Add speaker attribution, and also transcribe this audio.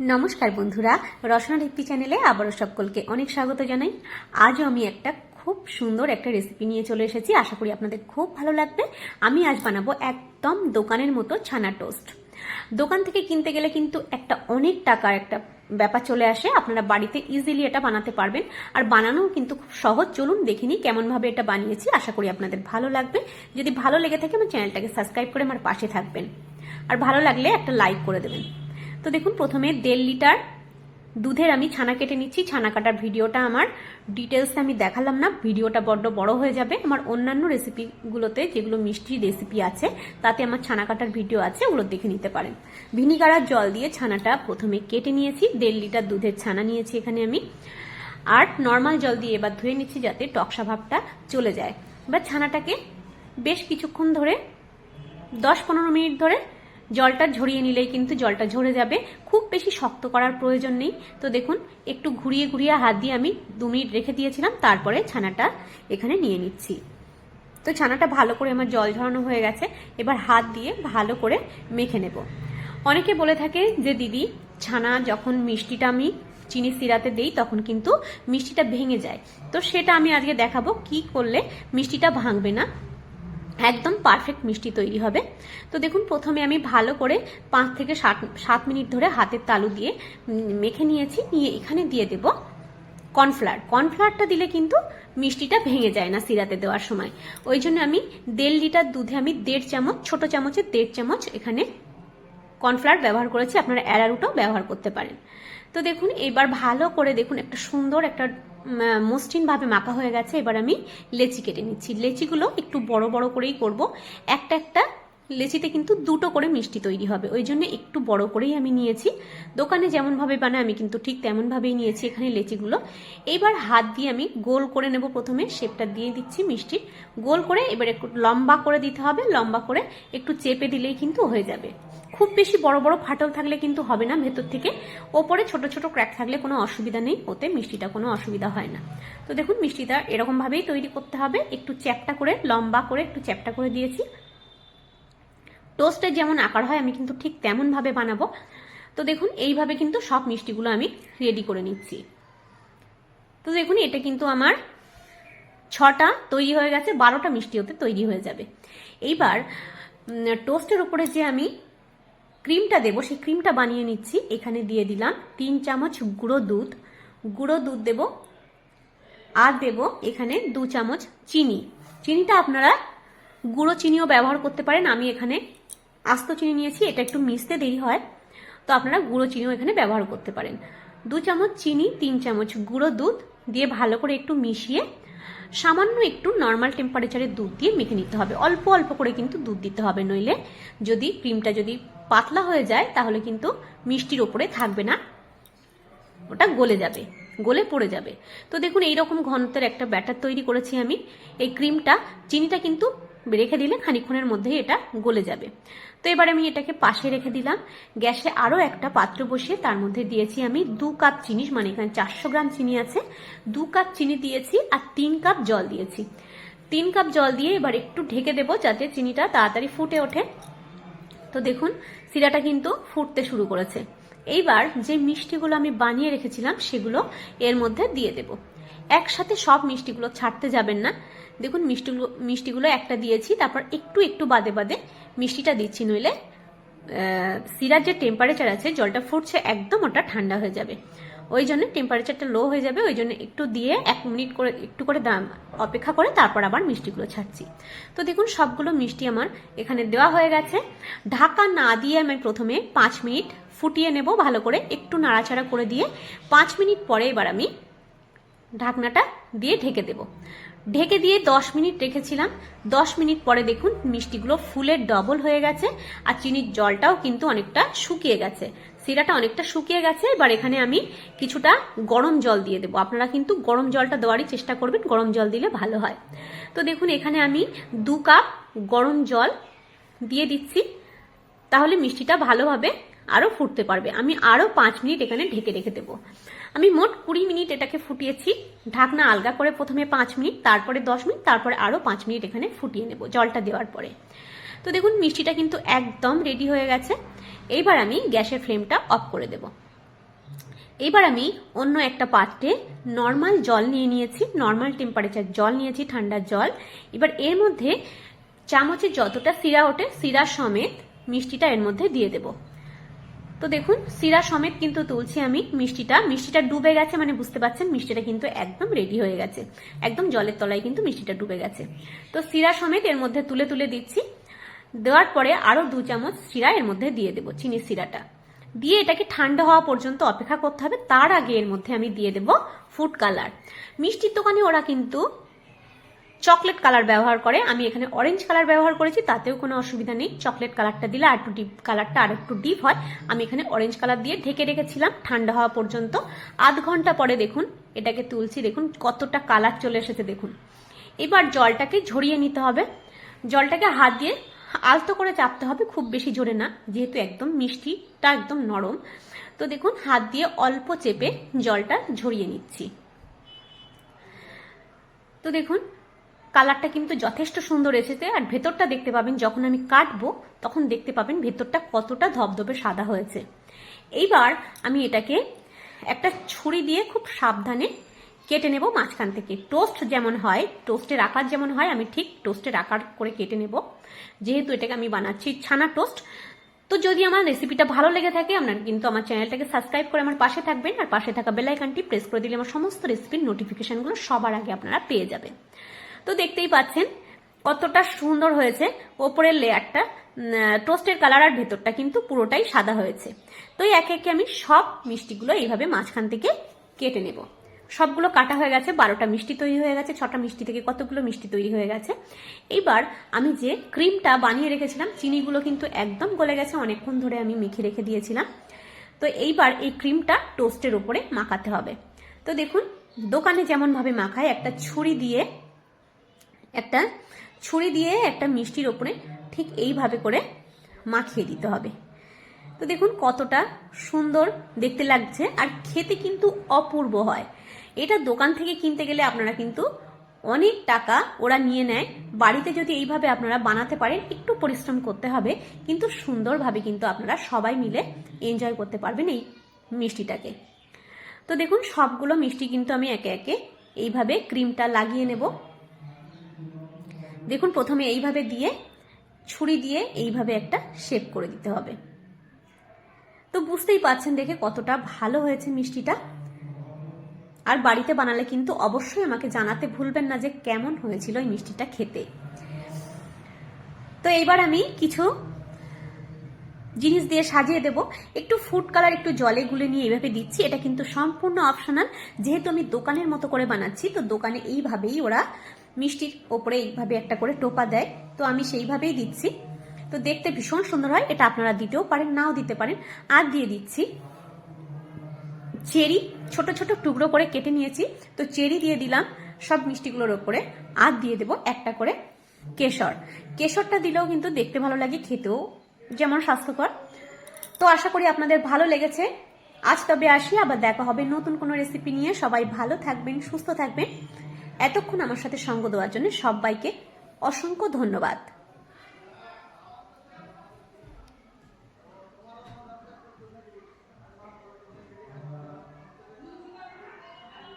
Speaker 1: নমস্কার বন্ধুরা, রসনা রেসিপি চ্যানেলে আবারও সকলকে অনেক স্বাগত জানাই। আজও আমি একটা খুব সুন্দর একটা রেসিপি নিয়ে চলে এসেছি। আশা করি আপনাদের খুব ভালো লাগবে। আমি আজ বানাবো একদম দোকানের মতো ছানা টোস্ট। দোকান থেকে কিনতে গেলে কিন্তু একটা অনেক টাকার একটা ব্যাপার চলে আসে। আপনারা বাড়িতে ইজিলি এটা বানাতে পারবেন, আর বানানোও কিন্তু খুব সহজ। চলুন দেখে নিই কেমন ভাবে এটা বানিয়েছি। আশা করি আপনাদের ভালো লাগবে। যদি ভালো লেগে থাকে আমার চ্যানেলটাকে সাবস্ক্রাইব করে আমার পাশে থাকবেন, আর ভালো লাগলে একটা লাইক করে দেবেন। তো দেখুন, প্রথমে 1.5 লিটার দুধের আমি ছানা কেটে নিচ্ছি। ছানা কাটার ভিডিওটা আমার ডিটেলসে আমি দেখালাম না, ভিডিওটা বড্ড বড় হয়ে যাবে। আমার অন্যান্য রেসিপিগুলোতে যেগুলো মিষ্টি রেসিপি আছে তাতে আমার ছানা কাটার ভিডিও আছে, ওগুলো দেখে নিতে পারেন। ভিনিগার আর জল দিয়ে ছানাটা প্রথমে কেটে নিয়েছি। 1.5 লিটার দুধের ছানা নিয়েছি এখানে আমি, আর নর্মাল জল দিয়ে এবার ধুয়ে নিচ্ছি যাতে টকসা ভাবটা চলে যায়। এবার ছানাটাকে বেশ কিছুক্ষণ ধরে 10-15 মিনিট ধরে জলটা ঝরিয়ে নিলেই কিন্তু জলটা ঝরে যাবে। খুব বেশি শক্ত করার প্রয়োজন নেই। তো দেখুন, একটু ঘুরিয়ে ঘুরিয়ে হাত দিয়ে আমি 2 মিনিট রেখে দিয়েছিলাম, তারপরে ছানাটা এখানে নিয়ে নিচ্ছি। তো ছানাটা ভালো করে আমার জল ঝরানো হয়ে গেছে। এবার হাত দিয়ে ভালো করে মেখে নেব। অনেকে বলে থাকে যে দিদি, ছানা যখন মিষ্টিটা আমি চিনি সিরাতে দেই তখন কিন্তু মিষ্টিটা ভেঙে যায়। তো সেটা আমি আজকে দেখাবো কি করলে মিষ্টিটা ভাঙবে না, একদম পারফেক্ট মিষ্টি তৈরি হবে। তো দেখুন, প্রথমে আমি ভালো করে 5 থেকে 7 মিনিট ধরে হাতের তালু দিয়ে মেখে নিয়েছি। নিয়ে এখানে দিয়ে দেব কর্নফ্লাওয়ার। কর্নফ্লাওয়ারটা দিলে কিন্তু মিষ্টিটা ভেঙে যায় না সিরাতে দেওয়ার সময়। ওই জন্য আমি 1.5 লিটার দুধে আমি 1.5 চামচ, ছোট চামচে 1.5 চামচ এখানে কর্নফ্লাওয়ার ব্যবহার করেছি। আপনারা অ্যারারুটও ব্যবহার করতে পারেন। তো দেখুন, এবার ভালো করে দেখুন একটা সুন্দর একটা মসৃণ ভাবে মাখা হয়ে গেছে। এবার আমি লেচি কেটে নিচ্ছি। লেচিগুলো একটু বড় বড় করেই করব। একটা একটা লেচিতে কিন্তু 2টো করে মিষ্টি তৈরি হবে, ওই জন্য একটু বড় করেই আমি নিয়েছি। দোকানে যেমন ভাবে বানায় আমি কিন্তু ঠিক তেমন ভাবেই নিয়েছি এখানে লেচিগুলো। এবার হাত দিয়ে আমি গোল করে নেব। প্রথমে শেপটা দিয়ে দিচ্ছি মিষ্টির, গোল করে এবার একটু লম্বা করে দিতে হবে। লম্বা করে একটু চেপে দিলেই কিন্তু হয়ে যাবে। খুব বেশি বড় বড় ফাটল থাকলে কিন্তু হবে না ভেতর থেকে। ওপরে ছোট ছোট ক্র্যাক থাকলে কোনো অসুবিধা নেই, ওতে মিষ্টিটা কোনো অসুবিধা হয় না। তো দেখুন, মিষ্টিটা এরকম ভাবেই তৈরি করতে হবে। একটু চ্যাপটা করে, লম্বা করে একটু চ্যাপটা করে দিয়েছি। টোস্টের যেমন আকার হয় আমি কিন্তু ঠিক তেমন ভাবে বানাবো। তো দেখুন, এইভাবে কিন্তু সব মিষ্টিগুলো আমি রেডি করে নিচ্ছি। তো দেখুন, এটা কিন্তু আমার 6টা তৈরি হয়ে গেছে। 12টা মিষ্টি হতে তৈরি হয়ে যাবে। এইবার টোস্টের উপরে যে আমি ক্রিমটা দেবো, সেই ক্রিমটা বানিয়ে নিচ্ছি। এখানে দিয়ে দিলাম 3 চামচ গুঁড়ো দুধ। গুঁড়ো দুধ দেব, আর দেব এখানে 2 চামচ চিনি। চিনিটা আপনারা গুঁড়ো চিনিও ব্যবহার করতে পারেন। আমি এখানে আস্ত চিনি নিয়েছি, এটা একটু মিশতে দেরি হয়, তো আপনারা গুঁড়ো চিনিও এখানে ব্যবহার করতে পারেন। 2 চামচ চিনি, 3 চামচ গুঁড়ো দুধ দিয়ে ভালো করে একটু মিশিয়ে সামান্য একটু নর্মাল টেম্পারেচারে দুধ দিয়ে মেখে নিতে হবে। অল্প অল্প করে কিন্তু দুধ দিতে হবে, নইলে যদি ক্রিমটা যদি পাতলা হয়ে যায় তাহলে কিন্তু মিষ্টির ওপরে থাকবে না, ওটা গলে যাবে, গলে পড়ে যাবে। তো দেখুন, এইরকম ঘনত্বের একটা ব্যাটার তৈরি করেছি আমি। এই ক্রিমটা, চিনিটা কিন্তু রেখে দিলে খানিকক্ষণের মধ্যেই এটা গলে যাবে। তো এবার আমি এটাকে পাশে রেখে দিলাম। গ্যাসে আরও একটা পাত্র বসিয়ে তার মধ্যে দিয়েছি আমি 2 কাপ চিনি, মানে এখানে 400 গ্রাম চিনি আছে। 2 কাপ চিনি দিয়েছি আর 3 কাপ জল দিয়েছি। 3 কাপ জল দিয়ে এবার একটু ঢেকে দেবো যাতে চিনিটা তাড়াতাড়ি ফুটে ওঠে। তো দেখুন, সিরাটা কিন্তু ফুটতে শুরু করেছে। এইবার যে মিষ্টিগুলো আমি বানিয়ে রেখেছিলাম সেগুলো এর মধ্যে দিয়ে দেব। একসাথে সব মিষ্টিগুলো ছাড়তে যাবেন না। দেখুন, মিষ্টিগুলো একটা দিয়েছি, তারপর একটু একটু বাদে বাদে মিষ্টিটা দিচ্ছি, নইলে সিরার যে টেম্পারেচার আছে, জলটা ফুটছে একদম, ওটা ঠান্ডা হয়ে যাবে। ওই জন্য টেম্পারেচারটা লো হয়ে যাবে। ওই জন্য একটু দিয়ে 1 মিনিট করে একটু করে অপেক্ষা করে তারপর আবার মিষ্টিগুলো ছাড়ছি। তো দেখুন, সবগুলো মিষ্টি আমার এখানে দেওয়া হয়ে গেছে। ঢাকা না দিয়ে আমি প্রথমে 5 মিনিট ফুটিয়ে নেব ভালো করে, একটু নাড়াচাড়া করে দিয়ে 5 মিনিট পরে এবার আমি ঢাকনাটা দিয়ে ঢেকে দেব। ঢেকে দিয়ে 10 মিনিট রেখেছিলাম। 10 মিনিট পরে দেখুন, মিষ্টিগুলো ফুলের ডবল হয়ে গেছে, আর চিনির জলটাও কিন্তু অনেকটা শুকিয়ে গেছে, সিরাটা অনেকটা শুকিয়ে গেছে। এবার এখানে আমি কিছুটা গরম জল দিয়ে দেবো। আপনারা কিন্তু গরম জলটা দেওয়ারই চেষ্টা করবেন, গরম জল দিলে ভালো হয়। তো দেখুন, এখানে আমি 2 কাপ গরম জল দিয়ে দিচ্ছি, তাহলে মিষ্টিটা ভালোভাবে আরও ফুটতে পারবে। আমি আরও 5 মিনিট এখানে ঢেকে রেখে দেবো। আমি মোট 20 মিনিট এটাকে ফুটিয়েছি। ঢাকনা আলগা করে প্রথমে 5 মিনিট, তারপরে 10 মিনিট, তারপরে আরও 5 মিনিট এখানে ফুটিয়ে নেব জলটা দেওয়ার পরে। তো দেখুন, মিষ্টিটা কিন্তু একদম রেডি হয়ে গেছে। এইবার আমি গ্যাসের ফ্লেমটা অফ করে দেব। এবার আমি অন্য একটা পাত্রে নর্মাল জল নিয়ে নিয়েছি, নর্মাল টেম্পারেচার জল নিয়েছি, ঠান্ডার জল। এবার এর মধ্যে চামচের যতটা শিরা ওঠে শিরা সমেত মিষ্টিটা এর মধ্যে দিয়ে দেব। তো দেখুন শিরা সমেত কিন্তু তুলছি আমি মিষ্টিটা ডুবে গেছে, মানে বুঝতে পারছেন মিষ্টিটা কিন্তু একদম রেডি হয়ে গেছে, একদম জলের তলায় কিন্তু মিষ্টিটা ডুবে গেছে। তো শিরা সমেত এর মধ্যে তুলে তুলে দিচ্ছি। দেওয়ার পরে আরো 2 চামচ শিরা এর মধ্যে দিয়ে দেবো, চিনির শিরাটা দিয়ে এটাকে ঠান্ডা হওয়া পর্যন্ত অপেক্ষা করতে হবে। তার আগে এর মধ্যে আমি দিয়ে দেব ফুড কালার। মিষ্টির দোকানে ওরা কিন্তু চকলেট কালার ব্যবহার করে, আমি এখানে অরেঞ্জ কালার ব্যবহার করেছি, তাতেও কোনো অসুবিধা নেই। চকলেট কালারটা দিলে আর একটু ডিপ কালারটা আর একটু ডিপ হয়। আমি এখানে অরেঞ্জ কালার দিয়ে ঢেকে রেখেছিলাম ঠান্ডা হওয়া পর্যন্ত। আধ ঘন্টা পরে দেখুন এটাকে তুলছি, দেখুন কতটা কালার চলে এসেছে দেখুন। এবার জলটাকে ঝরিয়ে নিতে হবে, জলটাকে হাত দিয়ে আলতো করে চাপতে হবে, খুব বেশি জোরে না, যেহেতু একদম মিষ্টিটা একদম নরম। তো দেখুন হাত দিয়ে অল্প চেপে জলটা ঝরিয়ে নিচ্ছি। তো দেখুন কালারটা কিন্তু যথেষ্ট সুন্দর এসেছে। আর ভেতরটা দেখতে পাবেন যখন আমি কাটবো তখন দেখতে পাবেন ভেতরটা কতটা ধবধবে সাদা হয়েছে। এইবার আমি এটাকে একটা ছুরি দিয়ে খুব সাবধানে কেটে নেব মাঝখান থেকে। টোস্ট যেমন হয়, টোস্টের আকার যেমন হয়, আমি ঠিক টোস্টের আকার করে কেটে নেব, যেহেতু এটাকে আমি বানাচ্ছি ছানা টোস্ট। তো যদি আমার রেসিপিটা ভালো লেগে থাকে আপনারা কিন্তু আমার চ্যানেলটাকে সাবস্ক্রাইব করে আমার পাশে থাকবেন, আর পাশে থাকা বেল আইকনটি প্রেস করে দিলে আমার সমস্ত রেসিপির নোটিফিকেশনগুলো সবার আগে আপনারা পেয়ে যাবেন। তো দেখতেই পাচ্ছেন কতটা সুন্দর হয়েছে, ওপরের লেয়ারটা টোস্টের কালার আর ভেতরটা কিন্তু পুরোটাই সাদা হয়েছে। তো একে একে আমি সব মিষ্টিগুলো এইভাবে মাঝখান থেকে কেটে নেব। সবগুলো কাটা হয়ে গেছে, 12টা মিষ্টি তৈরি হয়ে গেছে, 6টা মিষ্টি থেকে কতগুলো মিষ্টি তৈরি হয়ে গেছে। এইবার আমি যে ক্রিমটা বানিয়ে রেখেছিলাম, চিনিগুলো কিন্তু একদম গলে গেছে, অনেকক্ষণ ধরে আমি মেখে রেখে দিয়েছিলাম। তো এইবার এই ক্রিমটা টোস্টের উপরে মাখাতে হবে। তো দেখুন দোকানে যেমন ভাবে মাখায়, একটা ছুরি দিয়ে একটা মিষ্টির ওপরে ঠিক এইভাবে করে মাখিয়ে দিতে হবে। তো দেখুন কতটা সুন্দর দেখতে লাগছে, আর খেতে কিন্তু অপূর্ব হয়। এটা দোকান থেকে কিনতে গেলে আপনারা কিন্তু অনেক টাকা ওরা নিয়ে নেয়। বাড়িতে যদি এইভাবে আপনারা বানাতে পারেন, একটু পরিশ্রম করতে হবে, কিন্তু সুন্দরভাবে কিন্তু আপনারা সবাই মিলে এনজয় করতে পারবেন এই মিষ্টিটাকে। তো দেখুন সবগুলো মিষ্টি কিন্তু আমি একে একে এইভাবে ক্রিমটা লাগিয়ে নেব। দেখুন প্রথমে এইভাবে দিয়ে ছুরি দিয়ে এইভাবে একটা শেপ করে দিতে হবে। তো বুঝতেই পাচ্ছেন দেখে কতটা ভালো হয়েছে মিষ্টিটা। আর বাড়িতে বানালে কিন্তু অবশ্যই আমাকে জানাতে ভুলবেন না যে কেমন হয়েছিল এই মিষ্টিটা খেতে। তো এইবার আমি কিছু জিনিস দিয়ে সাজিয়ে দেব। একটু ফুড কালার একটু জলে গুলে নিয়ে এইভাবে দিচ্ছি, এটা কিন্তু সম্পূর্ণ অপশনাল। যেহেতু আমি দোকানের মতো করে বানাচ্ছি, তো দোকানে এইভাবেই ওরা মিষ্টির ওপরে এইভাবে একটা করে টোপা দেয়, তো আমি সেইভাবেই দিচ্ছি। তো দেখতে ভীষণ সুন্দর হয়, এটা আপনারা দিতেও পারেন নাও দিতে পারেন। আর দিয়ে দিচ্ছি চেরি, ছোট ছোট টুকরো করে কেটে নিয়েছি, তো চেরি দিয়ে দিলাম সব মিষ্টিগুলোর ওপরে। আর দিয়ে দেব একটা করে কেশর। কেশরটা দিলেও কিন্তু দেখতে ভালো লাগে, খেতেও যেমন স্বাস্থ্যকর। তো আশা করি আপনাদের ভালো লেগেছে। আজ তবে আসি, আবার দেখা হবে নতুন কোনো রেসিপি নিয়ে। সবাই ভালো থাকবেন, সুস্থ থাকবেন। এতক্ষণ আমার সাথে সঙ্গ দেওয়ার জন্য সবাইকে অসংখ্য ধন্যবাদ।